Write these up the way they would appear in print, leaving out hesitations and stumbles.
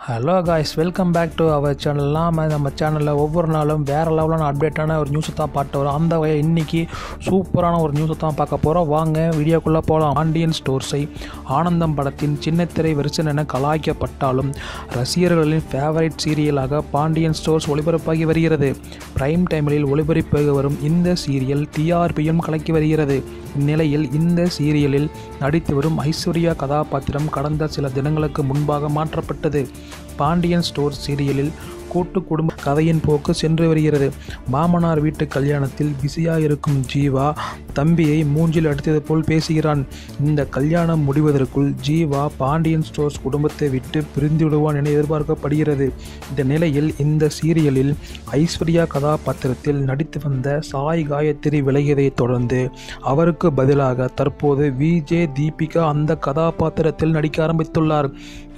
Hello guys, welcome back to our channel. நம்ம சேனலில் ஒவ்வொரு நாளும் வேறு லெவலான அப்டேட்டான ஒரு நியூஸை தான் பார்த்து வரோம். அந்த வகையில் இன்றைக்கி சூப்பரான ஒரு நியூஸை தான் பார்க்க போகிறோம். வாங்க வீடியோக்குள்ளே போகலாம். பாண்டியன் ஸ்டோர்ஸை ஆனந்தம் படத்தின் சின்னத்திரை வெர்ஷன் என கலாய்க்கப்பட்டாலும் ரசிகர்களின் ஃபேவரைட் சீரியலாக பாண்டியன் ஸ்டோர்ஸ் ஒளிபரப்பாகி வருகிறது. பிரைம் டைமில் ஒளிபரப்பாகி வரும் இந்த சீரியல் டிஆர்பியும் கலக்கி வருகிறது. இந்நிலையில் இந்த சீரியலில் நடித்து வரும் ஐஸ்வர்யா கதாபாத்திரம் கடந்த சில தினங்களுக்கு முன்பாக மாற்றப்பட்டது. பாண்டியன் ஸ்டோர்ஸ் சீரியலில் கூட்டு குடும்ப கதையின் போக்கு சென்று வருகிறது. மாமனார் வீட்டு கல்யாணத்தில் பிஸியாக இருக்கும் ஜீவா தம்பியை மூஞ்சில் அடித்தது போல் பேசுகிறான். இந்த கல்யாணம் முடிவதற்குள் ஜீவா பாண்டியன் ஸ்டோர்ஸ் குடும்பத்தை விட்டு பிரிந்து விடுவான் என எதிர்பார்க்கப்படுகிறது. இந்த நிலையில் இந்த சீரியலில் ஐஸ்வர்யா கதாபாத்திரத்தில் நடித்து வந்த சாய் காயத்ரி விலகியதைத் தொடர்ந்து அவருக்கு பதிலாக தற்போது விஜய் தீபிகா அந்த கதாபாத்திரத்தில் நடிக்க ஆரம்பித்துள்ளார்.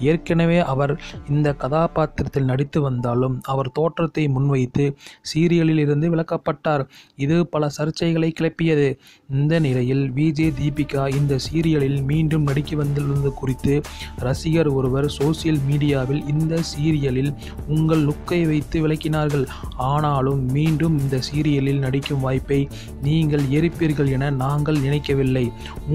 ஏற்கனவே அவர் இந்த கதாபாத்திரத்தில் நடித்து வந்தாலும் அவர் தோற்றத்தை முன்வைத்து சீரியலில் இருந்து விலக்கப்பட்டார். இது பல சர்ச்சைகளை கிளப்பியது. இந்த நிலையில் விஜய் தீபிகா இந்த சீரியலில் மீண்டும் நடிக்க வந்துள்ளது குறித்து ரசிகர் ஒருவர் சோசியல் மீடியாவில் இந்த சீரியலில் உங்கள் லுக்கை வைத்து விளக்கினார்கள். ஆனாலும் மீண்டும் இந்த சீரியலில் நடிக்கும் வாய்ப்பை நீங்கள் ஏற்பீர்கள் என நாங்கள் நினைக்கவில்லை.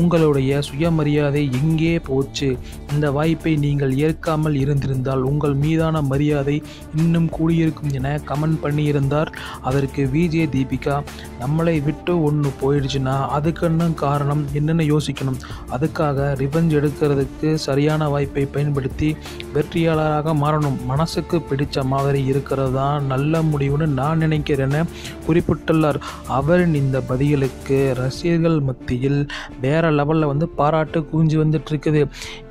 உங்களுடைய சுயமரியாதை எங்கே போச்சு? இந்த வாய்ப்பை நீங்கள் ஏற்காமல் இருந்திருந்தால் உங்கள் மீதான மரியாதை இன்னும் கூடியிருக்கும் என கமெண்ட் பண்ணியிருந்தார். அதற்கு விஜய் தீபிகா, நம்மளை விட்டு ஒன்று போயிடுச்சுன்னா அதுக்குன்னு காரணம் என்னென்னு யோசிக்கணும். அதுக்காக ரிவெஞ்ச் எடுக்கிறதுக்கு சரியான வாய்ப்பை பயன்படுத்தி வெற்றியாளராக மாறணும். மனசுக்கு பிடிச்ச மாதிரி இருக்கிறது தான் நல்ல முடிவுன்னு நான் நினைக்கிறேன்னு குறிப்பிட்டுள்ளார். அவரின் இந்த பதிலுக்கு ரசிகர்கள் மத்தியில் வேற லெவலில் பாராட்டு குவிஞ்சு வந்துட்டு இருக்குது.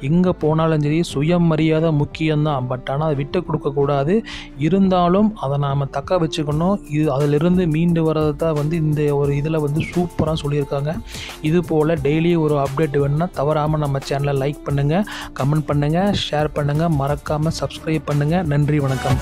எங்கே போனாலும் சரி சுயமரியாதை முக்கியம்தான். பட் ஆனால் அதை விட்டு கொடுக்கக்கூடாது. இருந்தாலும் அதை நாம் தக்க வச்சுக்கணும். அதிலிருந்து மீண்டு வர்றது தான் இந்த ஒரு இதில் சூப்பராக சொல்லியிருக்காங்க. இது போல் டெய்லி ஒரு அப்டேட் வேணும்னா தவறாமல் நம்ம சேனலை லைக் பண்ணுங்கள், கமெண்ட் பண்ணுங்கள், ஷேர் பண்ணுங்கள், மறக்காமல் சப்ஸ்கிரைப் பண்ணுங்கள். நன்றி, வணக்கம்.